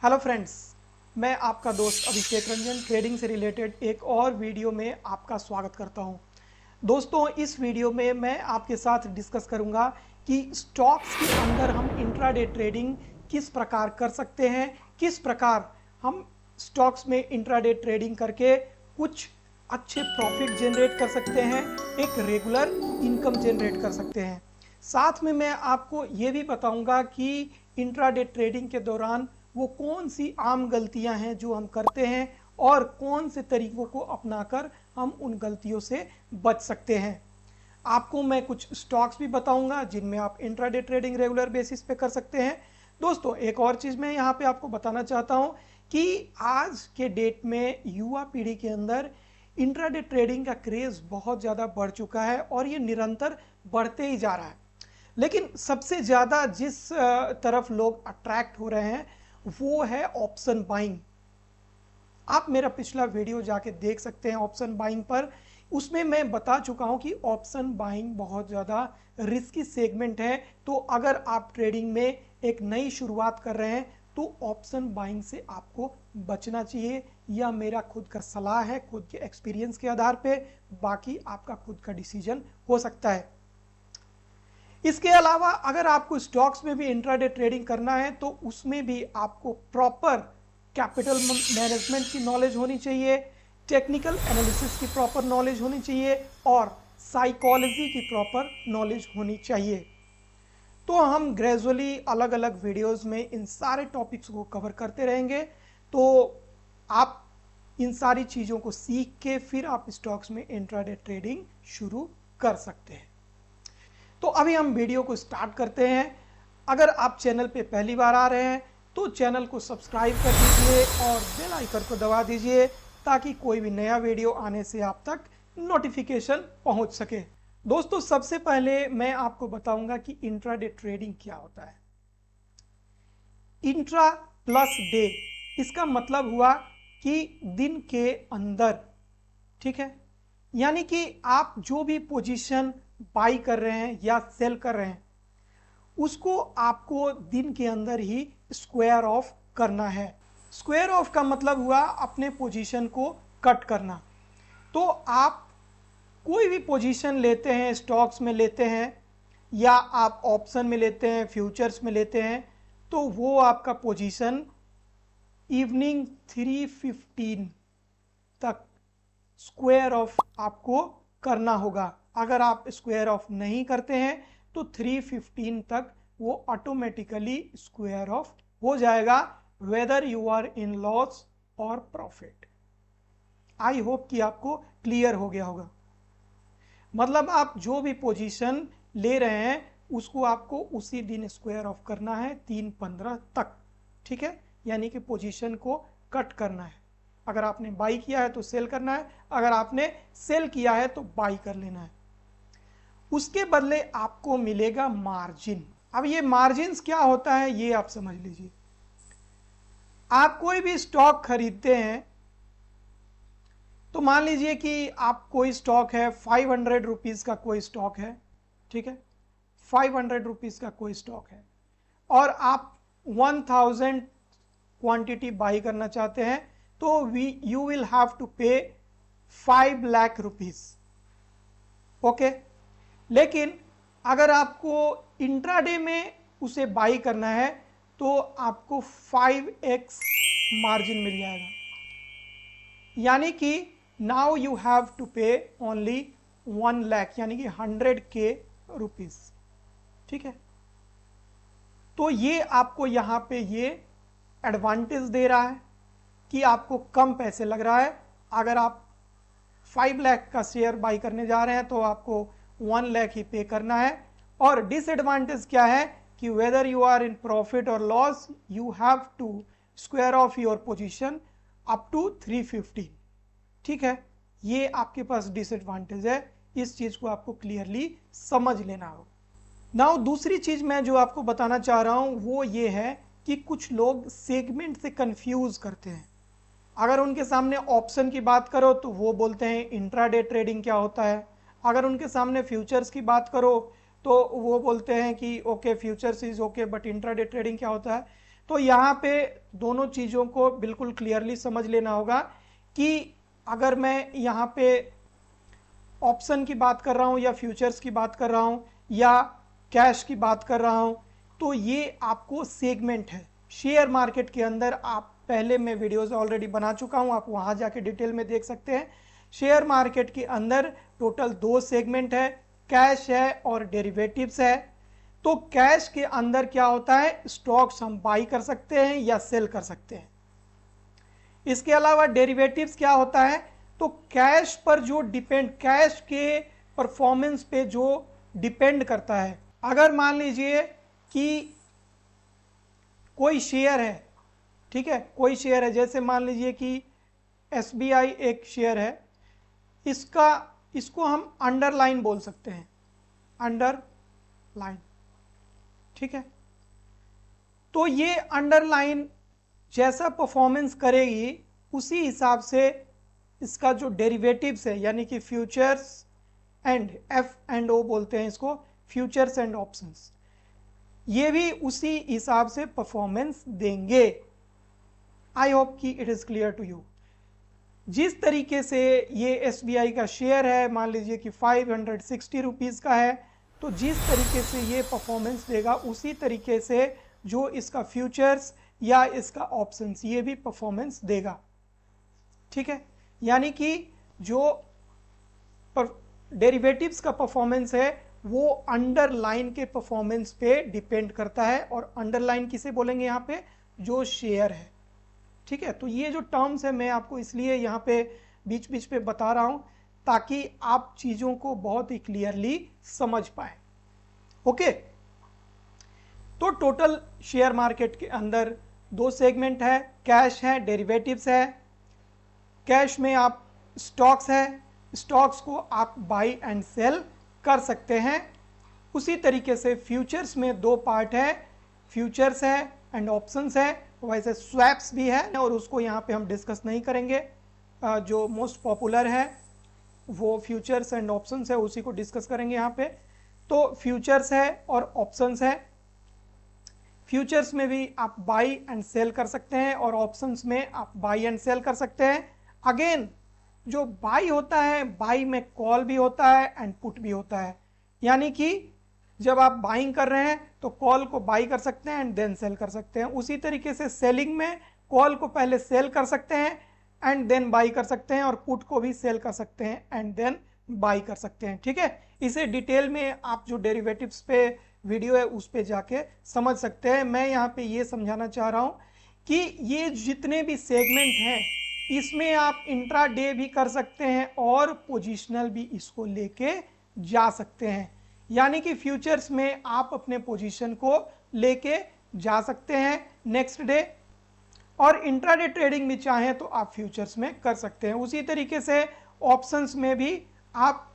Hello friends, मैं आपका दोस्त अभिषेक रंजन ट्रेडिंग से रिलेटेड एक और वीडियो में आपका स्वागत करता हूं। दोस्तों, इस वीडियो में मैं आपके साथ डिस्कस करूंगा कि स्टॉक्स के अंदर हम इंट्राडे ट्रेडिंग किस प्रकार कर सकते हैं, किस प्रकार हम स्टॉक्स में इंट्राडे ट्रेडिंग करके कुछ अच्छे प्रॉफिट जनरेट कर सकते हैं, एक रेगुलर इनकम जनरेट कर सकते हैं। साथ में मैं आपको ये भी बताऊंगा कि इंट्राडे ट्रेडिंग के दौरान वो कौन सी आम गलतियां हैं जो हम करते हैं और कौन से तरीकों को अपनाकर हम उन गलतियों से बच सकते हैं। आपको मैं कुछ स्टॉक्स भी बताऊंगा जिनमें आप इंट्राडे ट्रेडिंग रेगुलर बेसिस पे कर सकते हैं। दोस्तों, एक और चीज़ मैं यहाँ पे आपको बताना चाहता हूँ कि आज के डेट में युवा पीढ़ी के अंदर इंट्राडे ट्रेडिंग का क्रेज़ बहुत ज़्यादा बढ़ चुका है और ये निरंतर बढ़ते ही जा रहा है। लेकिन सबसे ज़्यादा जिस तरफ लोग अट्रैक्ट हो रहे हैं वो है ऑप्शन बाइंग। आप मेरा पिछला वीडियो जाके देख सकते हैं ऑप्शन बाइंग पर। उसमें मैं बता चुका हूं कि ऑप्शन बाइंग बहुत ज़्यादा रिस्की सेगमेंट है। तो अगर आप ट्रेडिंग में एक नई शुरुआत कर रहे हैं तो ऑप्शन बाइंग से आपको बचना चाहिए। यह मेरा खुद का सलाह है, खुद के एक्सपीरियंस के आधार पे। बाकी आपका खुद का डिसीजन हो सकता है। इसके अलावा अगर आपको स्टॉक्स में भी इंट्राडे ट्रेडिंग करना है तो उसमें भी आपको प्रॉपर कैपिटल मैनेजमेंट की नॉलेज होनी चाहिए, टेक्निकल एनालिसिस की प्रॉपर नॉलेज होनी चाहिए और साइकोलॉजी की प्रॉपर नॉलेज होनी चाहिए। तो हम ग्रेजुअली अलग अलग वीडियोस में इन सारे टॉपिक्स को कवर करते रहेंगे। तो आप इन सारी चीज़ों को सीख के फिर आप स्टॉक्स में इंट्राडे ट्रेडिंग शुरू कर सकते हैं। तो अभी हम वीडियो को स्टार्ट करते हैं। अगर आप चैनल पे पहली बार आ रहे हैं तो चैनल को सब्सक्राइब कर दीजिए और बेल आइकन को दबा दीजिए ताकि कोई भी नया वीडियो आने से आप तक नोटिफिकेशन पहुंच सके। दोस्तों, सबसे पहले मैं आपको बताऊंगा कि इंट्राडे ट्रेडिंग क्या होता है। इंट्रा प्लस डे, इसका मतलब हुआ कि दिन के अंदर, ठीक है। यानी कि आप जो भी पोजीशन बाई कर रहे हैं या सेल कर रहे हैं उसको आपको दिन के अंदर ही स्क्वायर ऑफ करना है। स्क्वायर ऑफ का मतलब हुआ अपने पोजीशन को कट करना। तो आप कोई भी पोजीशन लेते हैं, स्टॉक्स में लेते हैं या आप ऑप्शन में लेते हैं, फ्यूचर्स में लेते हैं, तो वो आपका पोजीशन इवनिंग 3:15 तक स्क्वायर ऑफ आपको करना होगा। अगर आप स्क्वायर ऑफ नहीं करते हैं तो 3:15 तक वो ऑटोमेटिकली स्क्वायर ऑफ हो जाएगा, whether you are in loss और प्रॉफिट। आई होप कि आपको क्लियर हो गया होगा। मतलब आप जो भी पोजीशन ले रहे हैं उसको आपको उसी दिन स्क्वायर ऑफ करना है 3:15 तक, ठीक है। यानी कि पोजीशन को कट करना है। अगर आपने बाई किया है तो सेल करना है, अगर आपने सेल किया है तो बाई कर लेना है। उसके बदले आपको मिलेगा मार्जिन। अब ये मार्जिन क्या होता है ये आप समझ लीजिए। आप कोई भी स्टॉक खरीदते हैं तो मान लीजिए कि आप कोई स्टॉक है 500 रुपीज़ का, कोई स्टॉक है, ठीक है, 500 रुपीज़ का कोई स्टॉक है और आप 1000 क्वांटिटी बाई करना चाहते हैं तो यू विल हैव टू पे 5 लाख रुपीज़, ओके। लेकिन अगर आपको इंट्राडे में उसे बाई करना है तो आपको 5x मार्जिन मिल जाएगा। यानी कि नाउ यू हैव टू पे ओनली 1 लाख, यानी कि 100K रुपीज़, ठीक है। तो ये आपको यहाँ पे ये एडवांटेज दे रहा है कि आपको कम पैसे लग रहा है। अगर आप 5 लाख का शेयर बाई करने जा रहे हैं तो आपको 1 लाख ही पे करना है। और डिसएडवांटेज क्या है कि whether you are in profit और loss you have to square off your position up to 3:15, ठीक है। ये आपके पास डिसएडवांटेज है, इस चीज को आपको क्लियरली समझ लेना होगा। नाउ दूसरी चीज मैं जो आपको बताना चाह रहा हूं वो ये है कि कुछ लोग सेगमेंट से कंफ्यूज करते हैं। अगर उनके सामने ऑप्शन की बात करो तो वो बोलते हैं इंट्राडे ट्रेडिंग क्या होता है। अगर उनके सामने फ्यूचर्स की बात करो तो वो बोलते हैं कि okay futures is okay but intraday trading क्या होता है। तो यहाँ पे दोनों चीज़ों को बिल्कुल क्लियरली समझ लेना होगा कि अगर मैं यहाँ पे ऑप्शन की बात कर रहा हूँ या फ्यूचर्स की बात कर रहा हूँ या कैश की बात कर रहा हूँ, तो ये आपको सेगमेंट है। शेयर मार्केट के अंदर आप पहले मैं वीडियोस ऑलरेडी बना चुका हूँ, आप वहाँ जाके डिटेल में देख सकते हैं। शेयर मार्केट के अंदर टोटल 2 सेगमेंट है, कैश है और डेरिवेटिव्स है। तो कैश के अंदर क्या होता है, स्टॉक्स हम बाई कर सकते हैं या सेल कर सकते हैं। इसके अलावा डेरिवेटिव्स क्या होता है, तो कैश पर जो डिपेंड, कैश के परफॉर्मेंस पे जो डिपेंड करता है। अगर मान लीजिए कि कोई शेयर है, ठीक है, कोई शेयर है, जैसे मान लीजिए कि SBI एक शेयर है, इसको हम अंडरलाइन बोल सकते हैं, अंडरलाइन, ठीक है। तो ये अंडरलाइन जैसा परफॉर्मेंस करेगी उसी हिसाब से इसका जो डेरिवेटिव्स है, यानी कि फ्यूचर्स एंड F&O बोलते हैं इसको, फ्यूचर्स एंड ऑप्शंस, ये भी उसी हिसाब से परफॉर्मेंस देंगे। आई होप कि it is clear to you. जिस तरीके से ये SBI का शेयर है, मान लीजिए कि 560 रुपीज़ का है, तो जिस तरीके से ये परफॉर्मेंस देगा उसी तरीके से जो इसका फ्यूचर्स या इसका ऑप्शंस ये भी परफॉर्मेंस देगा, ठीक है। यानी कि जो डेरिवेटिव्स का परफॉर्मेंस है वो अंडरलाइन के परफॉर्मेंस पे डिपेंड करता है, और अंडरलाइन किसे बोलेंगे यहाँ पे, जो शेयर है, ठीक है। तो ये जो टर्म्स है मैं आपको इसलिए यहाँ पे बीच बीच पे बता रहा हूँ ताकि आप चीज़ों को बहुत ही क्लियरली समझ पाए। ओके, तो टोटल शेयर मार्केट के अंदर 2 सेगमेंट है, कैश है, डेरिवेटिव्स है। कैश में आप स्टॉक्स है, स्टॉक्स को आप बाई एंड सेल कर सकते हैं। उसी तरीके से फ्यूचर्स में 2 पार्ट है, फ्यूचर्स है एंड ऑप्शंस है। वैसे स्वैप्स भी है और उसको यहाँ पे हम डिस्कस नहीं करेंगे, जो मोस्ट पॉपुलर है वो फ्यूचर्स एंड ऑप्शंस है, उसी को डिस्कस करेंगे यहाँ पे। तो फ्यूचर्स है और ऑप्शंस है। फ्यूचर्स में भी आप बाई एंड सेल कर सकते हैं और ऑप्शंस में आप बाई एंड सेल कर सकते हैं। अगेन जो बाई होता है, बाई में कॉल भी होता है एंड पुट भी होता है, यानी कि जब आप बाइंग कर रहे हैं तो कॉल को बाई कर सकते हैं एंड देन सेल कर सकते हैं। उसी तरीके से सेलिंग में कॉल को पहले सेल कर सकते हैं एंड देन बाई कर सकते हैं, और पुट को भी सेल कर सकते हैं एंड देन बाई कर सकते हैं, ठीक है। इसे डिटेल में आप जो डेरिवेटिव्स पे वीडियो है उस पे जाके समझ सकते हैं। मैं यहाँ पे ये समझाना चाह रहा हूँ कि ये जितने भी सेगमेंट हैं इसमें आप इंट्राडे भी कर सकते हैं और पोजिशनल भी इसको लेके जा सकते हैं। यानी कि फ्यूचर्स में आप अपने पोजीशन को लेके जा सकते हैं नेक्स्ट डे, और इंट्राडे ट्रेडिंग भी चाहें तो आप फ्यूचर्स में कर सकते हैं। उसी तरीके से ऑप्शंस में भी आप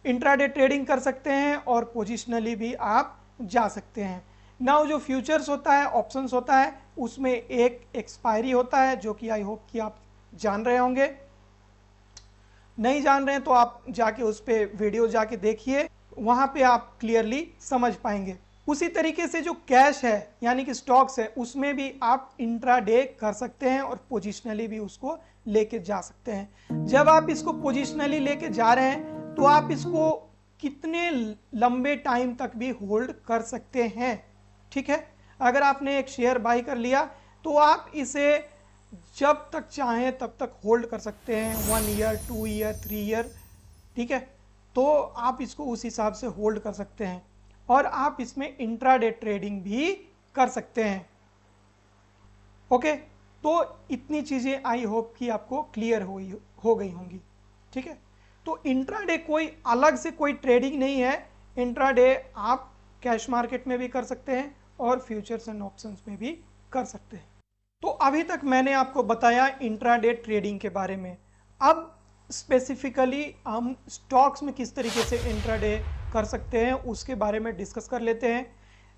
इंट्राडे ट्रेडिंग कर सकते हैं और पोजिशनली भी आप जा सकते हैं। नाउ जो फ्यूचर्स होता है, ऑप्शंस होता है, उसमें एक एक्सपायरी होता है जो कि आई होप कि आप जान रहे होंगे। नहीं जान रहे हैं तो आप जाके उस पर वीडियो जाके देखिए, वहां पे आप क्लियरली समझ पाएंगे। उसी तरीके से जो कैश है यानी कि स्टॉक्स है, उसमें भी आप इंट्राडे कर सकते हैं और पोजिशनली भी उसको लेके जा सकते हैं। जब आप इसको पोजिशनली लेके जा रहे हैं तो आप इसको कितने लंबे टाइम तक भी होल्ड कर सकते हैं, ठीक है। अगर आपने एक शेयर बाई कर लिया तो आप इसे जब तक चाहें तब तक होल्ड कर सकते हैं, 1 ईयर, 2 ईयर, 3 ईयर, ठीक है। तो आप इसको उस हिसाब से होल्ड कर सकते हैं और आप इसमें इंट्राडे ट्रेडिंग भी कर सकते हैं। ओके, तो इतनी चीज़ें आई होप कि आपको क्लियर हो गई होंगी, ठीक है। तो इंट्राडे कोई अलग से कोई ट्रेडिंग नहीं है। इंट्राडे आप कैश मार्केट में भी कर सकते हैं और फ्यूचर्स एंड ऑप्शंस में भी कर सकते हैं। तो अभी तक मैंने आपको बताया इंट्राडे ट्रेडिंग के बारे में। अब स्पेसिफिकली हम स्टॉक्स में किस तरीके से इंट्राडे कर सकते हैं उसके बारे में डिस्कस कर लेते हैं।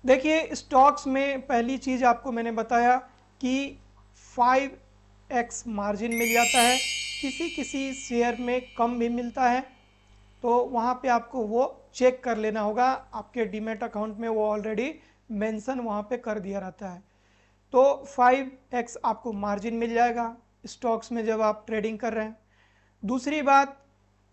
देखिए, स्टॉक्स में पहली चीज़ आपको मैंने बताया कि 5x मार्जिन मिल जाता है, किसी किसी शेयर में कम भी मिलता है, तो वहाँ पे आपको वो चेक कर लेना होगा। आपके डीमैट अकाउंट में वो ऑलरेडी मेंशन वहाँ पे कर दिया रहता है। तो 5x आपको मार्जिन मिल जाएगा स्टॉक्स में जब आप ट्रेडिंग कर रहे हैं। दूसरी बात,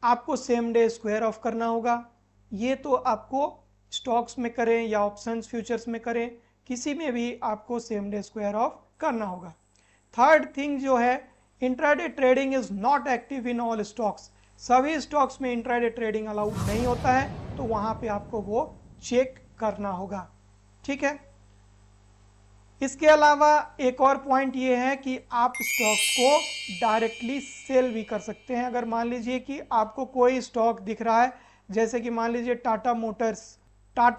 आपको सेम डे स्क्वायर ऑफ करना होगा। ये तो आपको स्टॉक्स में करें या ऑप्शंस फ्यूचर्स में करें, किसी में भी आपको सेम डे स्क्वायर ऑफ करना होगा। थर्ड थिंग जो है, intraday trading is not active in all stocks. सभी स्टॉक्स में इंट्राडे ट्रेडिंग अलाउड नहीं होता है, तो वहां पे आपको वो चेक करना होगा। ठीक है। इसके अलावा एक और पॉइंट ये है कि आप स्टॉक्स को डायरेक्टली सेल भी कर सकते हैं। अगर मान लीजिए कि आपको कोई स्टॉक दिख रहा है, जैसे कि मान लीजिए टाटा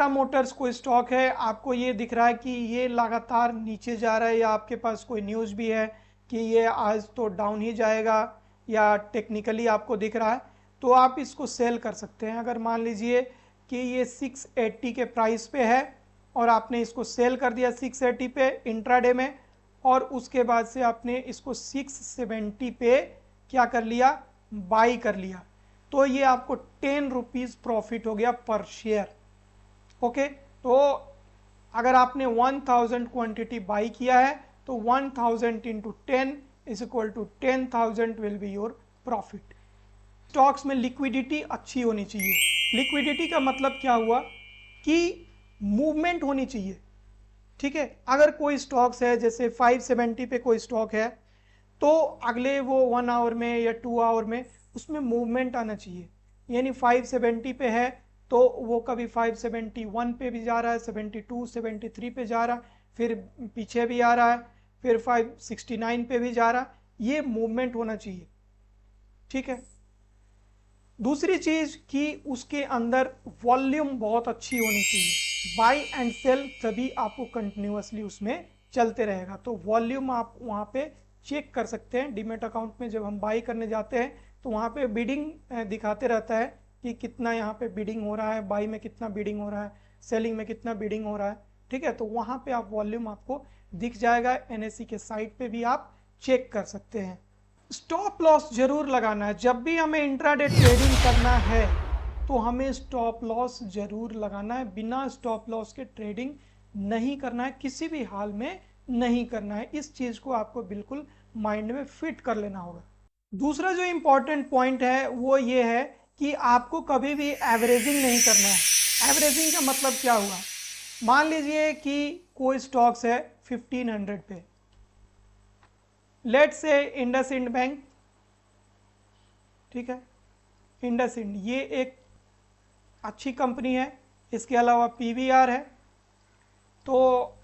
मोटर्स कोई स्टॉक है, आपको ये दिख रहा है कि ये लगातार नीचे जा रहा है, या आपके पास कोई न्यूज़ भी है कि ये आज तो डाउन ही जाएगा, या टेक्निकली आपको दिख रहा है, तो आप इसको सेल कर सकते हैं। अगर मान लीजिए कि ये 680 के प्राइस पे है और आपने इसको सेल कर दिया 680 पे इंट्राडे में, और उसके बाद से आपने इसको 670 पे क्या कर लिया, बाई कर लिया, तो ये आपको 10 रुपीज़ प्रॉफिट हो गया पर शेयर। ओके, तो अगर आपने 1000 क्वांटिटी बाई किया है तो 1000 into 10 is equal to 10,000 will be your profit. Stocks में लिक्विडिटी अच्छी होनी चाहिए। लिक्विडिटी का मतलब क्या हुआ कि मूवमेंट होनी चाहिए। ठीक है, अगर कोई स्टॉक्स है जैसे 570 पे कोई स्टॉक है, तो अगले वो 1 आवर में या 2 आवर में उसमें मूवमेंट आना चाहिए। यानी 570 पे है तो वो कभी 571 पे भी जा रहा है, 72 73 पे जा रहा है, फिर पीछे भी आ रहा है, फिर 569 पे भी जा रहा है, ये मूवमेंट होना चाहिए। ठीक है। दूसरी चीज कि उसके अंदर वॉल्यूम बहुत अच्छी होनी चाहिए। बाई एंड सेल तभी आपको कंटिन्यूअसली उसमें चलते रहेगा, तो वॉल्यूम आप वहां पे चेक कर सकते हैं। डीमेट अकाउंट में जब हम बाई करने जाते हैं तो वहां पे बिडिंग दिखाते रहता है कि कितना यहाँ पे बिडिंग हो रहा है, बाई में कितना बिडिंग हो रहा है, सेलिंग में कितना बिडिंग हो रहा है। ठीक है, तो वहां पे आप वॉल्यूम आपको दिख जाएगा। एनएससी के साइट पे भी आप चेक कर सकते हैं। स्टॉप लॉस जरूर लगाना है। जब भी हमें इंट्राडे ट्रेडिंग करना है तो हमें स्टॉप लॉस जरूर लगाना है। बिना स्टॉप लॉस के ट्रेडिंग नहीं करना है, किसी भी हाल में नहीं करना है। इस चीज को आपको बिल्कुल माइंड में फिट कर लेना होगा। दूसरा जो इंपॉर्टेंट पॉइंट है वो ये है कि आपको कभी भी एवरेजिंग नहीं करना है। एवरेजिंग का मतलब क्या हुआ, मान लीजिए कि कोई स्टॉक्स है 1500 पे, लेट्स से इंडसइंड बैंक। ठीक है, इंडसइंड ये एक अच्छी कंपनी है, इसके अलावा पीवीआर है। तो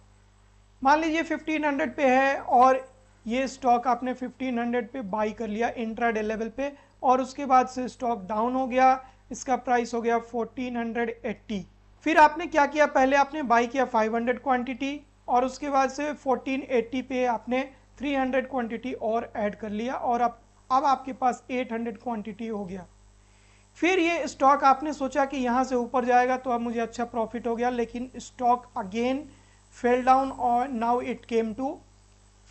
मान लीजिए 1500 पे है और ये स्टॉक आपने 1500 पे बाई कर लिया इंट्राडे लेवल पे, और उसके बाद से स्टॉक डाउन हो गया, इसका प्राइस हो गया 1480। फिर आपने क्या किया, पहले आपने बाई किया 500 क्वांटिटी और उसके बाद से 1480 पे आपने 300 क्वांटिटी और ऐड कर लिया, और अब आपके पास 800 क्वांटिटी हो गया। फिर ये स्टॉक आपने सोचा कि यहाँ से ऊपर जाएगा तो अब मुझे अच्छा प्रॉफिट हो गया, लेकिन स्टॉक अगेन फेल डाउन और नाउ इट केम टू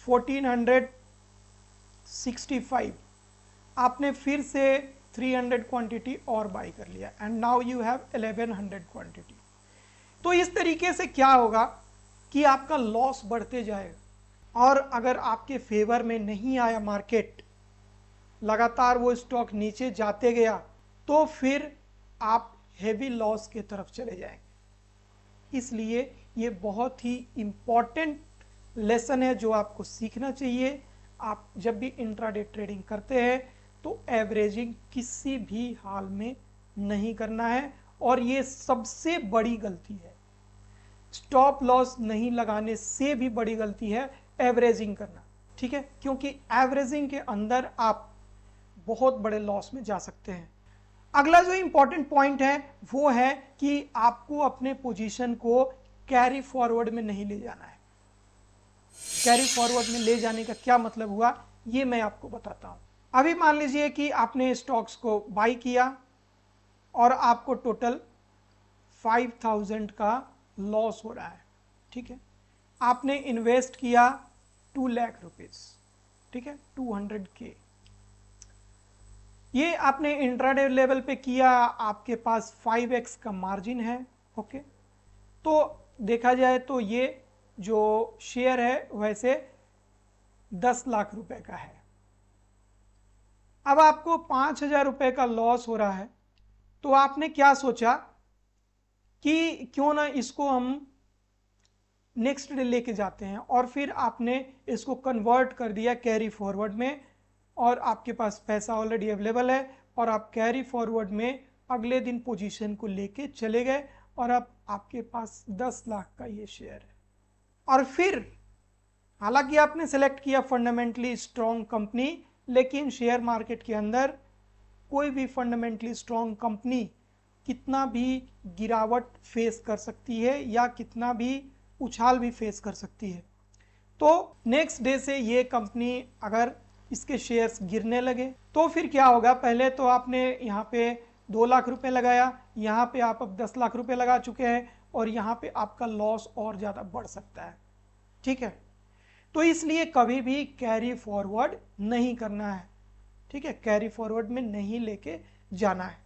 1465। आपने फिर से 300 क्वांटिटी और बाई कर लिया and now you have 1100 quantity. तो इस तरीके से क्या होगा कि आपका लॉस बढ़ते जाएगा, और अगर आपके फेवर में नहीं आया मार्केट, लगातार वो स्टॉक नीचे जाते गया, तो फिर आप हेवी लॉस की तरफ चले जाएंगे। इसलिए ये बहुत ही इंपॉर्टेंट लेसन है जो आपको सीखना चाहिए। आप जब भी इंट्राडे ट्रेडिंग करते हैं तो एवरेजिंग किसी भी हाल में नहीं करना है, और ये सबसे बड़ी गलती है। स्टॉप लॉस नहीं लगाने से भी बड़ी गलती है एवरेजिंग करना। ठीक है, क्योंकि एवरेजिंग के अंदर आप बहुत बड़े लॉस में जा सकते हैं। अगला जो इंपॉर्टेंट पॉइंट है वो है कि आपको अपने पोजीशन को कैरी फॉरवर्ड में नहीं ले जाना है। कैरी फॉरवर्ड में ले जाने का क्या मतलब हुआ, ये मैं आपको बताता हूं। अभी मान लीजिए कि आपने स्टॉक्स को बाई किया और आपको टोटल 5000 का लॉस हो रहा है। ठीक है, आपने इन्वेस्ट किया 2 लाख रुपीज। ठीक है, 200K। ये आपने इंट्राडे लेवल पे किया, आपके पास 5x का मार्जिन है। ओके, तो देखा जाए तो ये जो शेयर है वैसे 10 लाख रुपए का है। अब आपको 5,000 रुपए का लॉस हो रहा है, तो आपने क्या सोचा कि क्यों ना इसको हम नेक्स्ट डे लेके जाते हैं, और फिर आपने इसको कन्वर्ट कर दिया कैरी फॉरवर्ड में, और आपके पास पैसा ऑलरेडी अवेलेबल है और आप कैरी फॉरवर्ड में अगले दिन पोजीशन को लेके चले गए और अब आपके पास 10 लाख का ये शेयर है। और फिर हालांकि आपने सेलेक्ट किया फंडामेंटली स्ट्रॉन्ग कंपनी, लेकिन शेयर मार्केट के अंदर कोई भी फंडामेंटली स्ट्रॉन्ग कंपनी कितना भी गिरावट फेस कर सकती है या कितना भी उछाल भी फेस कर सकती है। तो नेक्स्ट डे से ये कंपनी अगर इसके शेयर्स गिरने लगे तो फिर क्या होगा? पहले तो आपने यहाँ पे 2 लाख रुपए लगाया, यहाँ पे आप अब 10 लाख रुपए लगा चुके हैं और यहाँ पे आपका लॉस और ज़्यादा बढ़ सकता है। ठीक है, तो इसलिए कभी भी कैरी फॉरवर्ड नहीं करना है। ठीक है, कैरी फॉरवर्ड में नहीं लेके जाना है,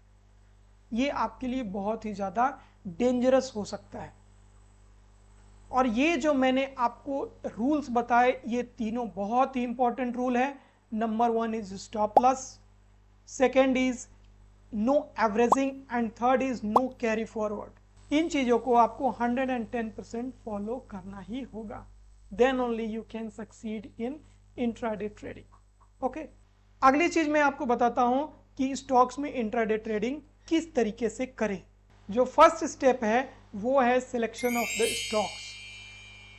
ये आपके लिए बहुत ही ज़्यादा डेंजरस हो सकता है। और ये जो मैंने आपको रूल्स बताए ये तीनों बहुत ही इंपॉर्टेंट रूल है। Number 1 is stop loss, second is no averaging and third is no carry forward. इन चीज़ों को आपको 110% फॉलो करना ही होगा, then only you can succeed in intraday trading. Okay, अगली चीज़ मैं आपको बताता हूँ कि स्टॉक्स में इंट्राडे ट्रेडिंग किस तरीके से करें। जो फर्स्ट स्टेप है वो है selection of the stocks.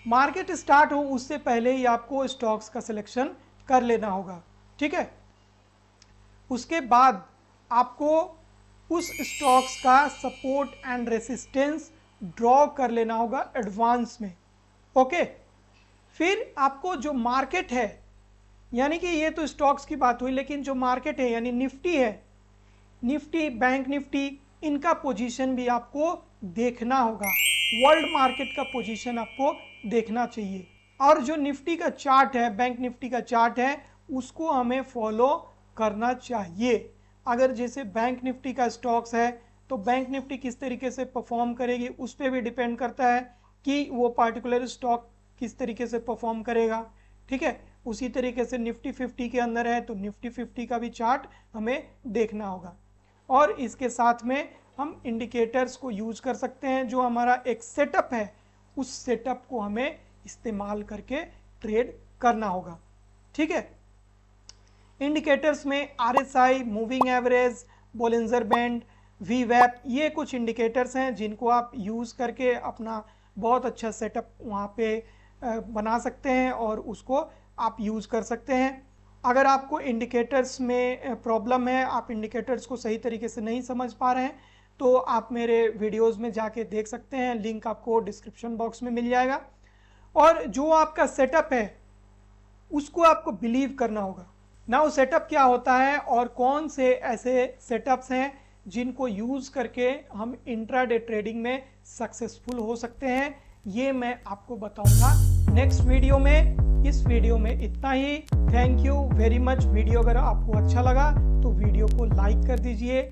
Market start हो उससे पहले ही आपको स्टॉक्स का सिलेक्शन कर लेना होगा। ठीक है, उसके बाद आपको उस स्टॉक्स का सपोर्ट एंड रेसिस्टेंस ड्रॉ कर लेना होगा एडवांस में। ओके, फिर आपको जो मार्केट है, यानी कि ये तो स्टॉक्स की बात हुई, लेकिन जो मार्केट है यानी निफ्टी है, निफ्टी, बैंक निफ्टी, इनका पोजीशन भी आपको देखना होगा। वर्ल्ड मार्केट का पोजीशन आपको देखना चाहिए, और जो निफ्टी का चार्ट है, बैंक निफ्टी का चार्ट है, उसको हमें फॉलो करना चाहिए। अगर जैसे बैंक निफ्टी का स्टॉक्स है तो बैंक निफ्टी किस तरीके से परफॉर्म करेगी उस पर भी डिपेंड करता है कि वो पार्टिकुलर स्टॉक किस तरीके से परफॉर्म करेगा। ठीक है, उसी तरीके से निफ्टी 50 के अंदर है तो निफ्टी 50 का भी चार्ट हमें देखना होगा। और इसके साथ में हम इंडिकेटर्स को यूज कर सकते हैं। जो हमारा एक सेटअप है उस सेटअप को हमें इस्तेमाल करके ट्रेड करना होगा। ठीक है, इंडिकेटर्स में RSI, moving average, Bollinger band, VWAP, ये कुछ इंडिकेटर्स हैं जिनको आप यूज़ करके अपना बहुत अच्छा सेटअप वहाँ पे बना सकते हैं और उसको आप यूज़ कर सकते हैं। अगर आपको इंडिकेटर्स में प्रॉब्लम है, आप इंडिकेटर्स को सही तरीके से नहीं समझ पा रहे हैं, तो आप मेरे वीडियोस में जाके देख सकते हैं, लिंक आपको डिस्क्रिप्शन बॉक्स में मिल जाएगा। और जो आपका सेटअप है उसको आपको बिलीव करना होगा। नाउ सेटअप क्या होता है और कौन से ऐसे सेटअप्स हैं जिनको यूज़ करके हम इंट्राडे ट्रेडिंग में सक्सेसफुल हो सकते हैं, ये मैं आपको बताऊंगा नेक्स्ट वीडियो में। इस वीडियो में इतना ही। Thank you very much. Video अगर आपको अच्छा लगा तो वीडियो को लाइक कर दीजिए,